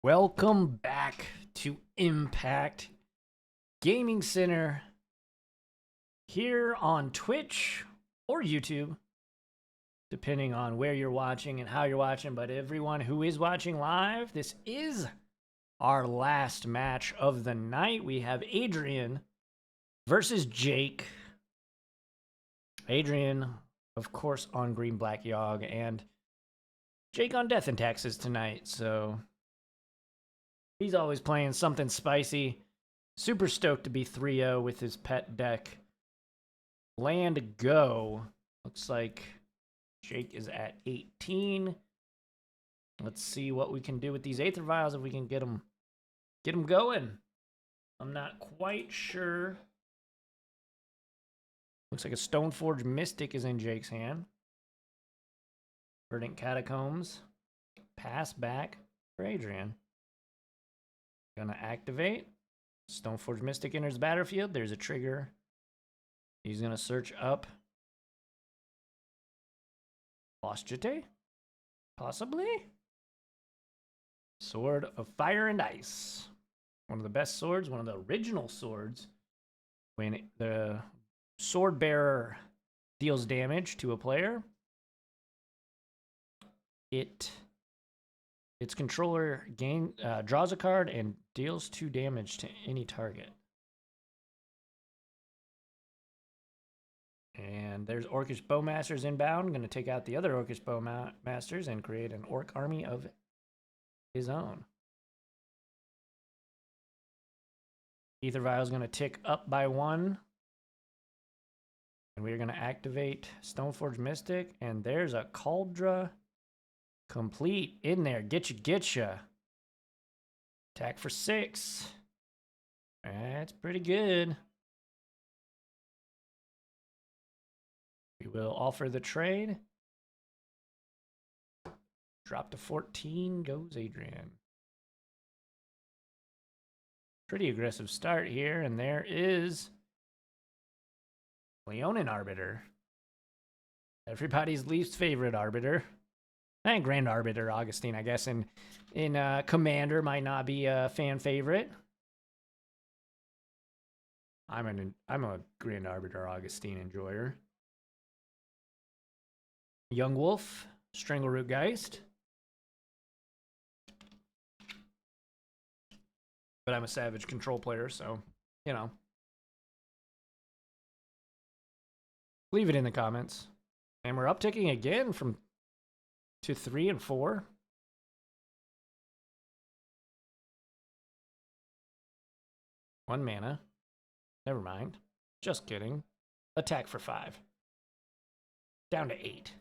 Welcome back to Impact Gaming Center here on Twitch or YouTube, depending on where you're watching and how you're watching. But everyone who is watching live, this is our last match of the night. We have Adrian versus Jake. Adrian, of course, on Green Black Yawg, and Jake on Death and Taxes tonight, so he's always playing something spicy. Super stoked to be 3-0 with his pet deck. Land go. Looks like Jake is at 18. Let's see what we can do with these Aether Vials if we can get them going. I'm not quite sure. Looks like a Stoneforge Mystic is in Jake's hand. Verdant Catacombs. Pass back for Adrian. Gonna activate. Stoneforge Mystic enters the battlefield. There's a trigger. He's gonna search up Lost Jete? Possibly? Sword of Fire and Ice. One of the best swords, one of the original swords. When the sword bearer deals damage to a player, its controller draws a card and deals 2 damage to any target. And there's Orcish Bowmasters inbound. Going to take out the other Orcish Bowmasters and create an Orc army of his own. Aether Vial is going to tick up by 1. And we're going to activate Stoneforge Mystic. And there's a Cauldra complete in there. Getcha. Attack for 6. That's pretty good. We will offer the trade. Drop to 14 goes Adrian. Pretty aggressive start here, and there is Leonin Arbiter. Everybody's least favorite Arbiter. And Grand Arbiter Augustine, I guess, in Commander might not be a fan favorite. I'm a Grand Arbiter Augustine enjoyer. Young Wolf, Strangleroot Geist. But I'm a Savage control player, so, you know. Leave it in the comments. And we're upticking again to 3 and 4. One mana. Never mind. Just kidding. Attack for 5. Down to 8.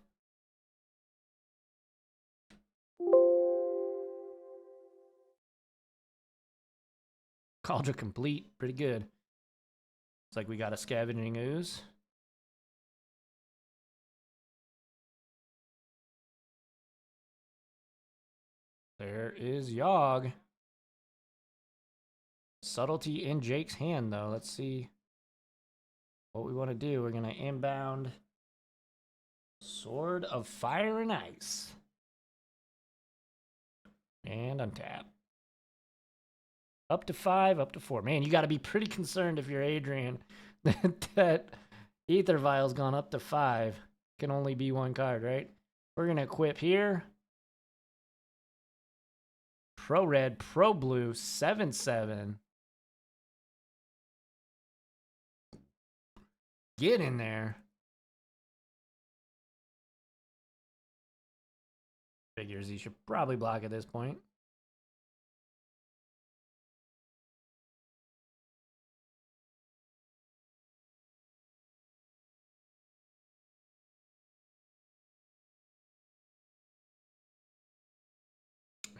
Cauldron complete. Pretty good. Looks like we got a Scavenging Ooze. There is Yawg. Subtlety in Jake's hand, though. Let's see what we want to do. We're going to inbound Sword of Fire and Ice. And untap. Up to 5, up to 4. Man, you got to be pretty concerned if you're Adrian that Aether Vial's gone up to 5. Can only be 1 card, right? We're going to equip here. Pro Red, Pro Blue, 7/7. Get in there. Figures he should probably block at this point.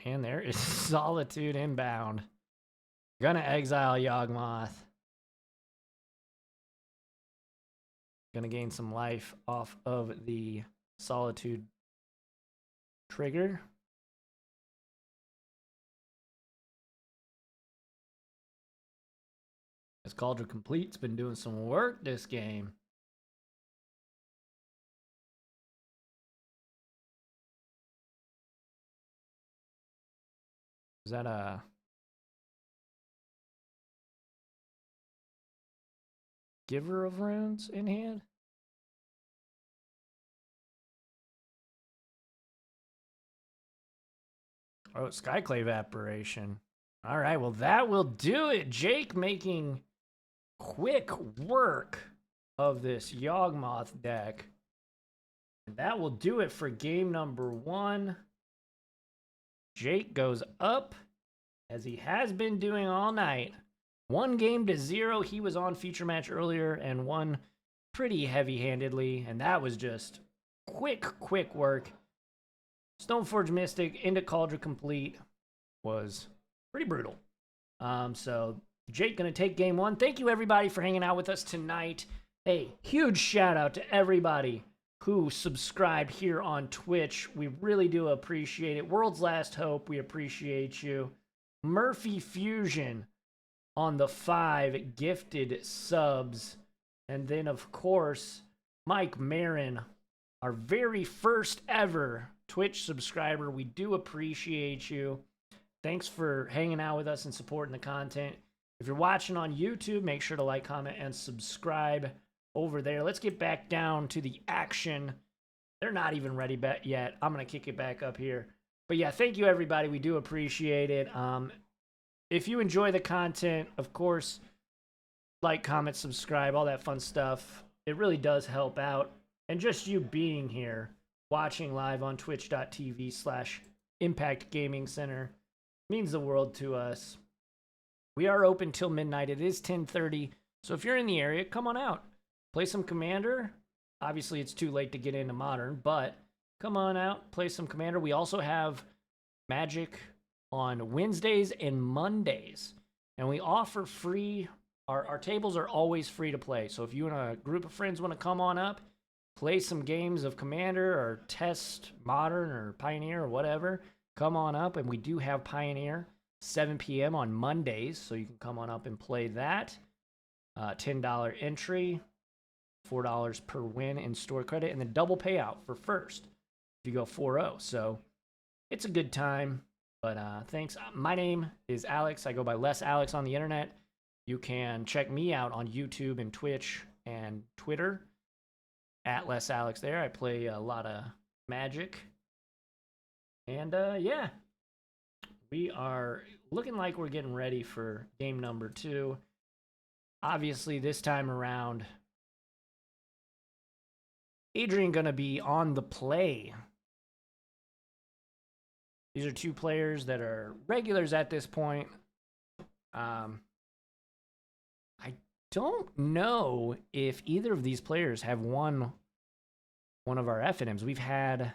And there is Solitude inbound. Gonna exile Yawgmoth. Gonna gain some life off of the Solitude trigger. This Cauldron Complete's been doing some work this game. Is that a Giver of Runes in hand? Oh, Skyclave Apparition. All right, well, that will do it. Jake making quick work of this Yawgmoth deck. And that will do it for game number 1. Jake goes up, as he has been doing all night. 1 game to 0. He was on feature match earlier and won pretty heavy-handedly. And that was just quick work. Stoneforge Mystic into Cauldron Complete was pretty brutal. So Jake gonna take game 1. Thank you everybody for hanging out with us tonight. Hey, huge shout out to everybody who subscribed here on Twitch. We really do appreciate it. World's Last Hope, we appreciate you. Murphy Fusion on the 5 gifted subs. And then of course, Mike Marin, our very first ever Twitch subscriber. We do appreciate you. Thanks for hanging out with us and supporting the content. If you're watching on YouTube, make sure to like, comment, and subscribe over there. Let's get back down to the action. They're not even ready yet. I'm going to kick it back up here. But yeah, thank you, everybody. We do appreciate it. If you enjoy the content, of course, like, comment, subscribe, all that fun stuff. It really does help out. And just you being here, watching live on twitch.tv/Impact Gaming Center means the world to us. We are open till midnight. It is 10:30. So if you're in the area, come on out. Play some Commander. Obviously, it's too late to get into Modern, but come on out, play some Commander. We also have Magic on Wednesdays and Mondays. And we offer free, our tables are always free to play. So if you and a group of friends want to come on up, play some games of Commander or test Modern or Pioneer or whatever, come on up. And we do have Pioneer 7 p.m. on Mondays, so you can come on up and play that. $10 entry, $4 per win in store credit, and then double payout for first if you go 4-0. So it's a good time. But thanks. My name is Alex. I go by Less Alex on the internet. You can check me out on YouTube and Twitch and Twitter at Less Alex there. I play a lot of Magic. And yeah, we are looking like we're getting ready for game number 2. Obviously, this time around, Adrian gonna be on the play. These are 2 players that are regulars at this point. I don't know if either of these players have won one of our FNMs. We've had,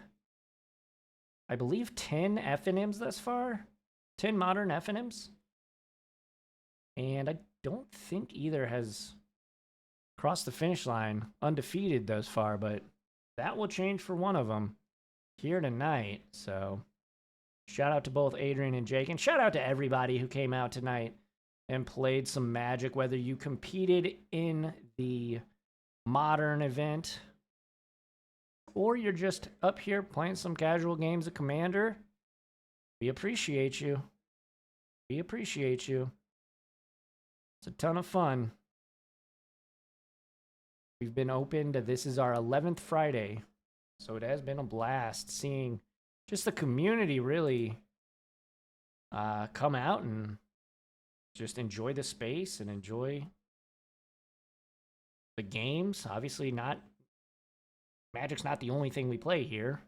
I believe, 10 FNMs thus far. 10 modern FNMs. And I don't think either has crossed the finish line undefeated thus far, but that will change for one of them here tonight. So shout out to both Adrian and Jake, and shout out to everybody who came out tonight and played some Magic, whether you competed in the modern event or you're just up here playing some casual games of Commander. We appreciate you. We appreciate you. It's a ton of fun. We've been open to, this is our 11th Friday, so it has been a blast seeing just the community really come out and just enjoy the space and enjoy the games. Obviously, Magic's not the only thing we play here,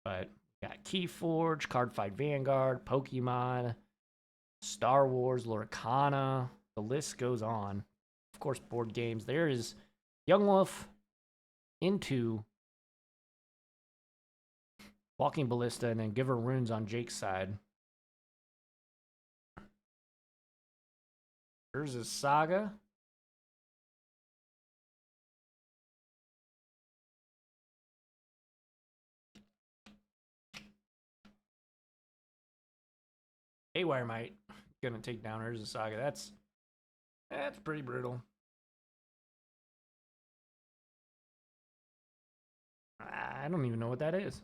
but we got Keyforge, Cardfight Vanguard, Pokemon, Star Wars, Lorcana. The list goes on. Of course, board games. There is Yawgmoth into Walking Ballista, and then Giver Runes on Jake's side. There's a Saga. Haywire Might gonna take down Urza Saga. That's pretty brutal. I don't even know what that is.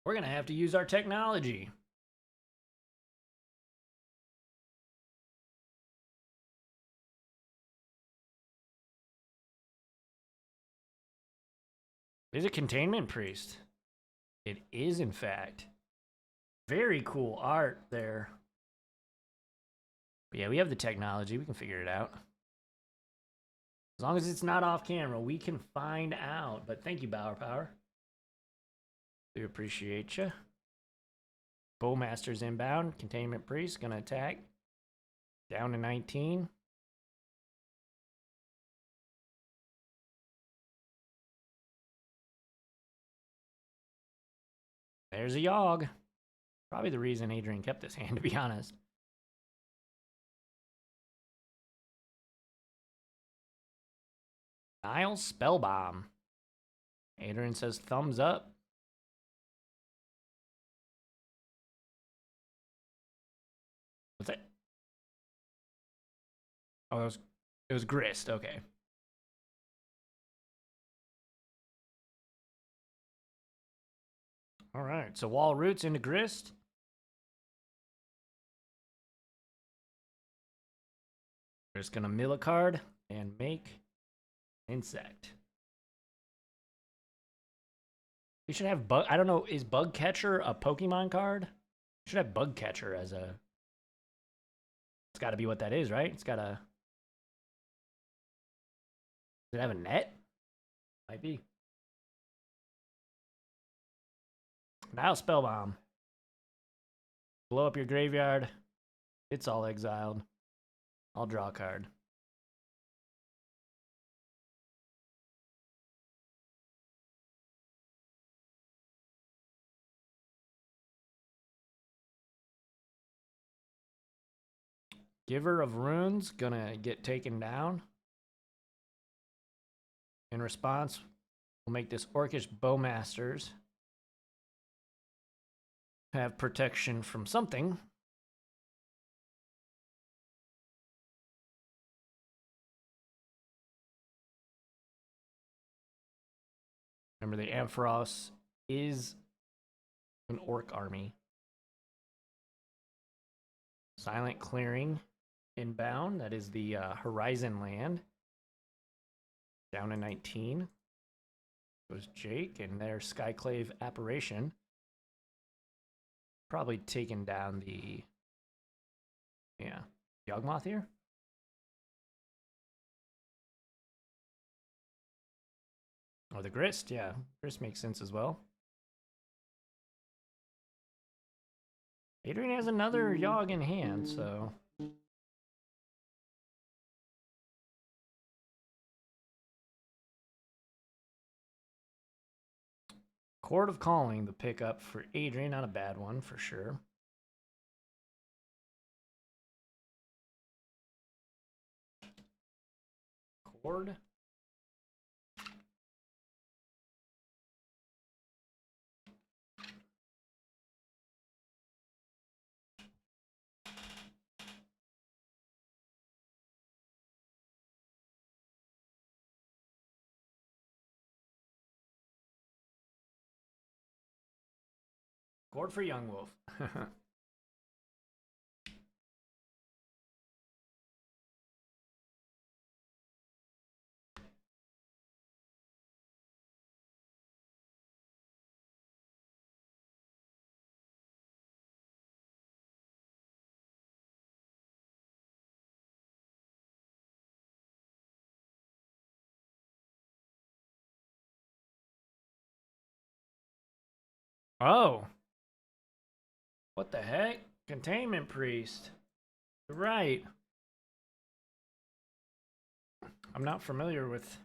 We're gonna have to use our technology. Is a containment priest. It is, in fact. Very cool art there. But yeah, we have the technology. We can figure it out. As long as it's not off camera, we can find out. But thank you, Bauer Power. Do appreciate you. Bowmaster's inbound. Containment priest gonna attack. Down to 19. There's a Yawg. Probably the reason Adrian kept this hand, to be honest. Nile Spellbomb. Adrian says thumbs up. What's that? Oh, it was Grist. Okay. All right. So wall roots into Grist. We're just gonna mill a card and make insect. We should have bug. I don't know. Is Bug Catcher a Pokemon card? We should have Bug Catcher as a. It's got to be what that is, right? It's got a. Does it have a net? Might be. Now Spellbomb. Blow up your graveyard. It's all exiled. I'll draw a card. Giver of Runes gonna get taken down. In response, we'll make this Orcish Bowmasters have protection from something. Remember, the Ampharos is an Orc army. Silent Clearing inbound. That is the Horizon land. Down to 19. Goes Jake and their Skyclave Apparition. Probably taking down the Yawgmoth here. Or the Grist, yeah. Grist makes sense as well. Adrian has another Yawg in hand, so. Chord of Calling, the pickup for Adrian. Not a bad one, for sure. Chord. Chord for Yawgmoth. Oh. What the heck? Containment Priest. You're right. I'm not familiar with.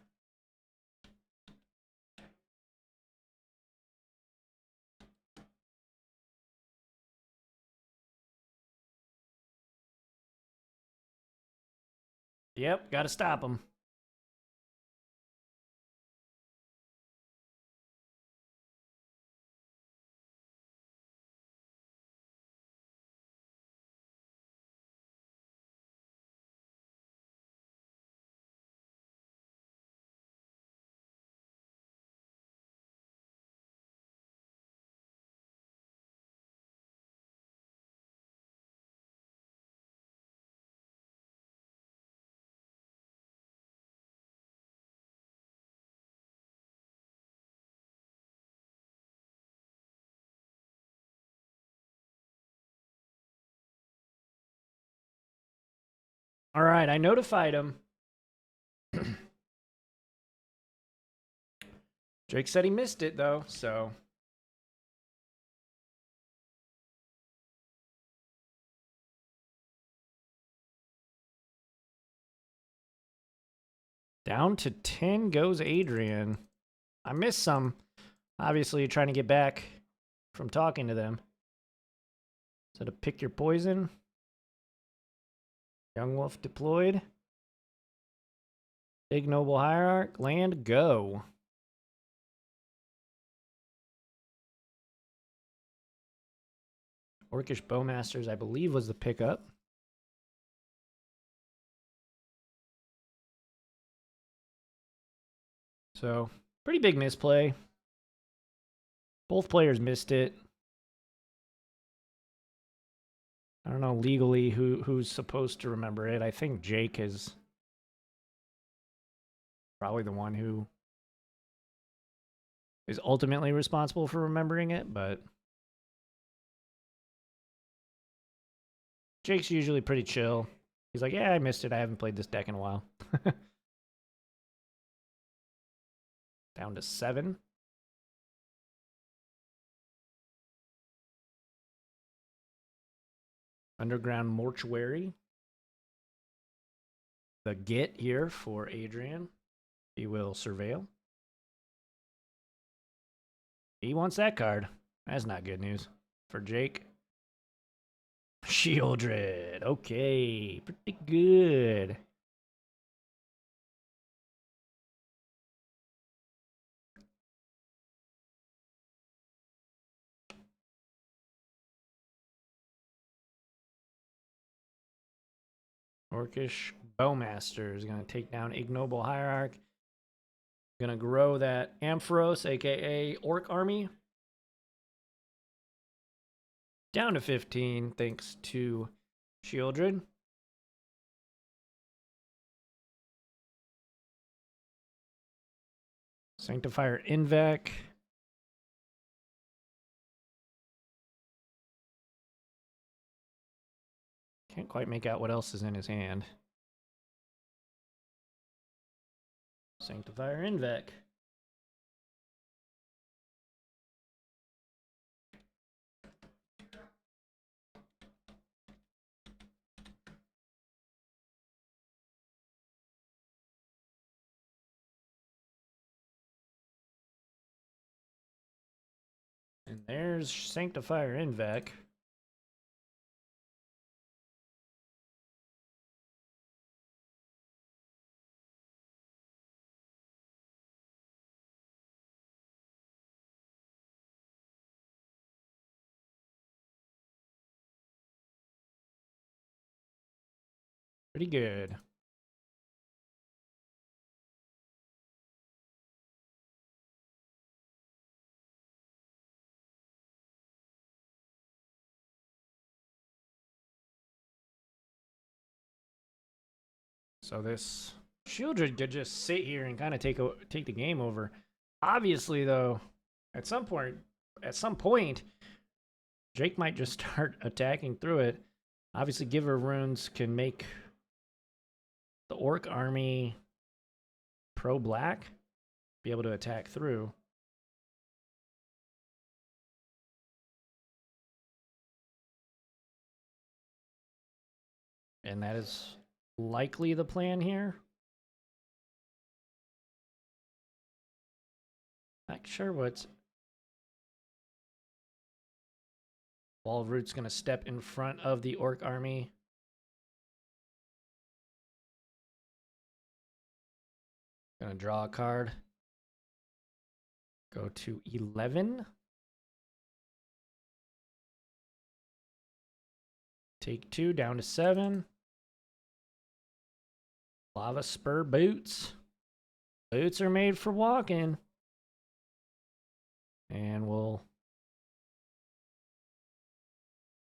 Yep, gotta stop him. All right, I notified him. Jake said he missed it, though, so... Down to 10 goes Adrian. I missed some. Obviously, trying to get back from talking to them. So to pick your poison. Yawgmoth deployed. Ignoble Hierarch. Land, go. Orcish Bowmasters, I believe, was the pickup. So, pretty big misplay. Both players missed it. I don't know legally who's supposed to remember it. I think Jake is probably the one who is ultimately responsible for remembering it, but Jake's usually pretty chill. He's like, yeah, I missed it. I haven't played this deck in a while. Down to 7. Underground Mortuary. The get here for Adrian. He will surveil. He wants that card. That's not good news for Jake. Shieldred. Okay, pretty good. Orcish Bowmaster is going to take down Ignoble Hierarch. Going to grow that Ampharos, aka Orc Army, down to 15 thanks to Shieldred. Sanctifier Invec. Can't quite make out what else is in his hand. Sanctifier Invec. And there's Sanctifier Invec. Pretty good. So this Shieldred could just sit here and kind of take the game over. Obviously, though, at some point, Jake might just start attacking through it. Obviously, Giver Runes can make the Orc army pro-black, be able to attack through. And that is likely the plan here. Not sure what's... Wall Root's going to step in front of the Orc army. Going to draw a card. Go to 11. Take 2 down to 7. Lava Spur Boots. Boots are made for walking. And we'll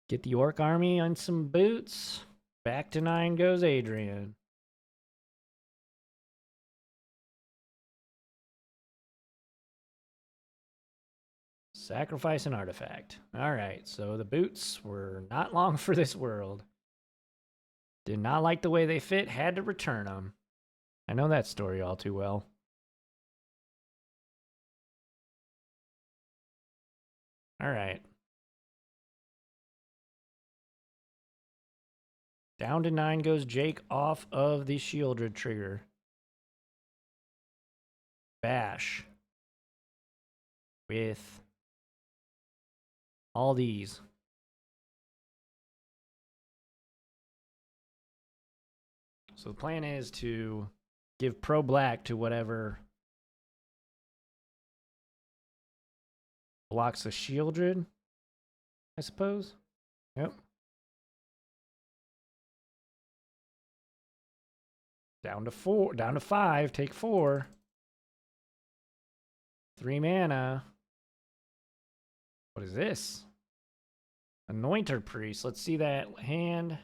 get the Orc army on some boots. Back to 9 goes Adrian. Sacrifice an artifact. All right, so the boots were not long for this world. Did not like the way they fit, had to return them. I know that story all too well. All right. Down to 9 goes Jake off of the Shieldred trigger. Bash. With all these. So the plan is to give Pro Black to whatever blocks the Shieldred, I suppose. Yep. Down to 4, down to 5, take 4. 3 mana. What is this? Anointer Priest. Let's see that hand.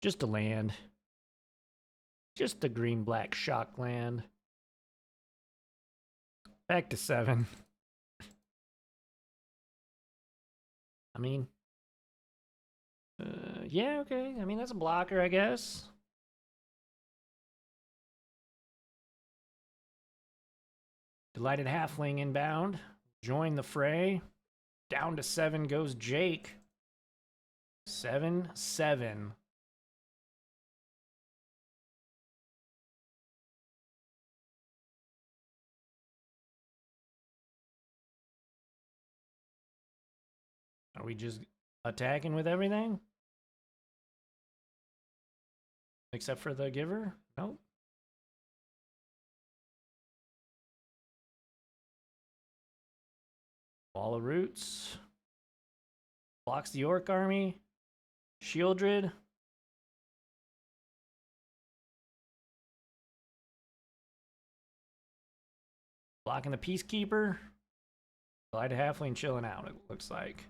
Just a land. Just a green-black shock land. Back to 7. I mean... yeah, okay. I mean, that's a blocker, I guess. Delighted Halfling inbound. Join the fray. Down to 7 goes Jake. 7-7. Are we just attacking with everything? Except for the giver? Nope. Wall of Roots. Blocks the Orc Army. Shieldred. Blocking the Peacekeeper. Delighted Halfling chilling out, it looks like.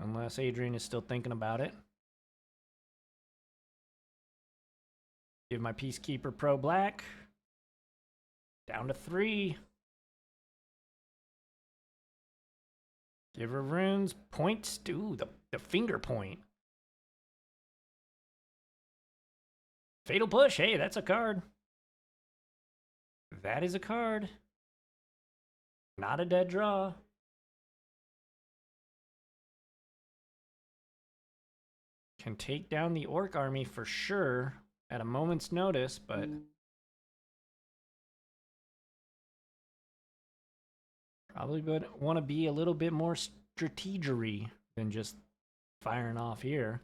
Unless Adrian is still thinking about it. Give my Peacekeeper Pro Black. Down to 3. Give her runes. Points. Ooh, the finger point. Fatal Push. Hey, that's a card. That is a card. Not a dead draw. Can take down the Orc Army for sure at a moment's notice, but... Probably would want to be a little bit more strategery than just firing off here.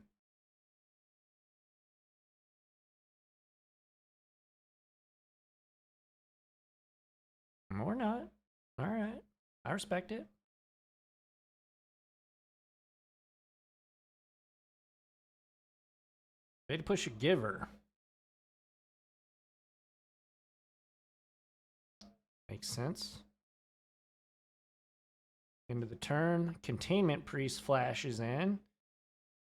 Or not. All right. I respect it. Way to push a giver. Makes sense. Into the turn, Containment Priest flashes in.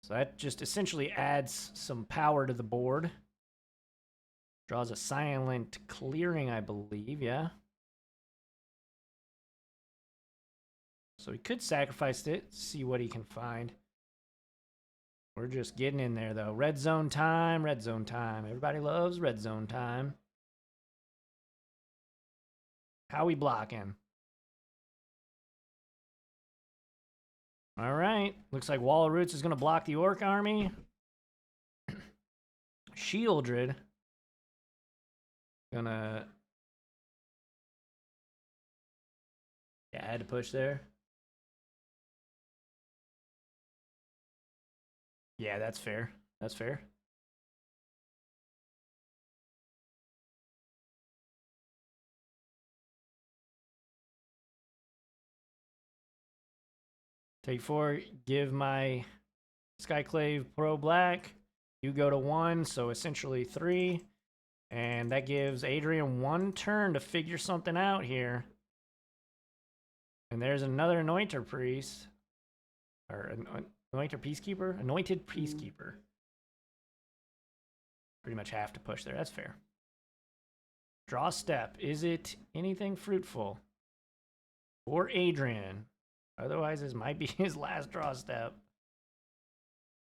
So that just essentially adds some power to the board. Draws a Silent Clearing, I believe, yeah. So he could sacrifice it, see what he can find. We're just getting in there, though. Red zone time, red zone time. Everybody loves red zone time. How we blocking? All right. Looks like Wall of Roots is going to block the Orc Army. Shieldred. Gonna... Yeah, I had to push there. Yeah, that's fair. That's fair. Take 4, give my Skyclave Pro Black. You go to 1, so essentially 3. And that gives Adrian 1 turn to figure something out here. And there's another Anointer Priest. Or Anointer Peacekeeper? Anointed Peacekeeper. Pretty much have to push there. That's fair. Draw step. Is it anything fruitful? For Adrian. Otherwise, this might be his last draw step.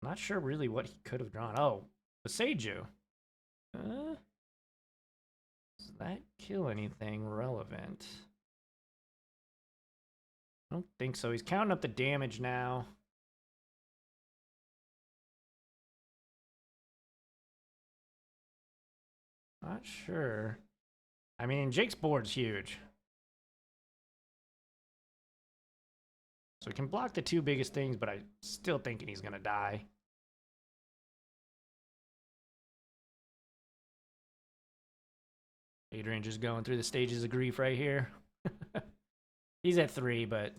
Not sure really what he could have drawn. Oh, the Seiju. Does that kill anything relevant? I don't think so. He's counting up the damage now. Not sure. I mean, Jake's board's huge. So he can block the two biggest things, but I'm still thinking he's going to die. Adrian just going through the stages of grief right here. He's at 3, but...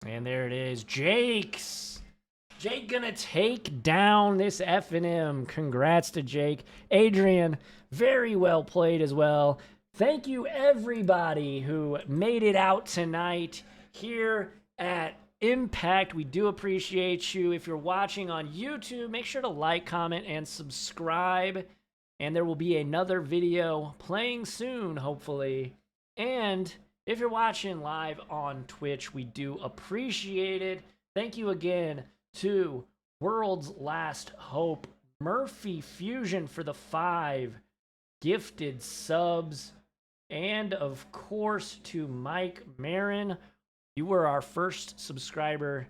And there it is. Jake's! Jake gonna take down this FNM. Congrats to Jake. Adrian, very well played as well. Thank you everybody who made it out tonight here at Impact. We do appreciate you. If you're watching on YouTube, make sure to like, comment, and subscribe. And there will be another video playing soon, hopefully. And if you're watching live on Twitch, we do appreciate it. Thank you again to World's Last Hope, Murphy Fusion for the 5 gifted subs, and of course to Mike Marin. You were our first subscriber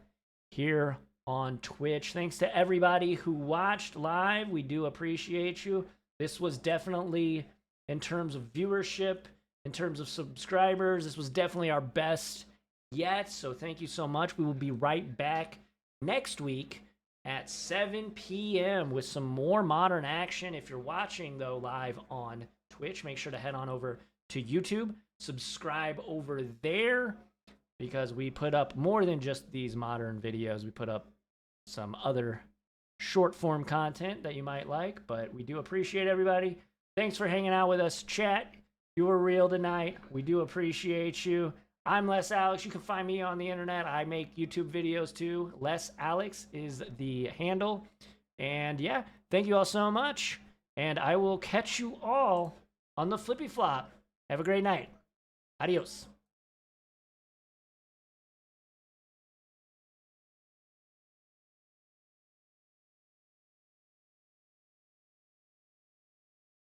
here on Twitch. Thanks to everybody who watched live. We do appreciate you. This was definitely, in terms of viewership, in terms of subscribers, this was definitely our best yet. So thank you so much. We will be right back next week at 7 p.m. with some more modern action. If you're watching, though, live on Twitch, make sure to head on over to YouTube. Subscribe over there, because we put up more than just these modern videos. We put up some other short form content that you might like, but we do appreciate everybody. Thanks for hanging out with us. Chat, you were real tonight. We do appreciate you. I'm Les Alex. You can find me on the internet. I make YouTube videos too. Les Alex is the handle. And yeah, thank you all so much. And I will catch you all on the flippy flop. Have a great night. Adios.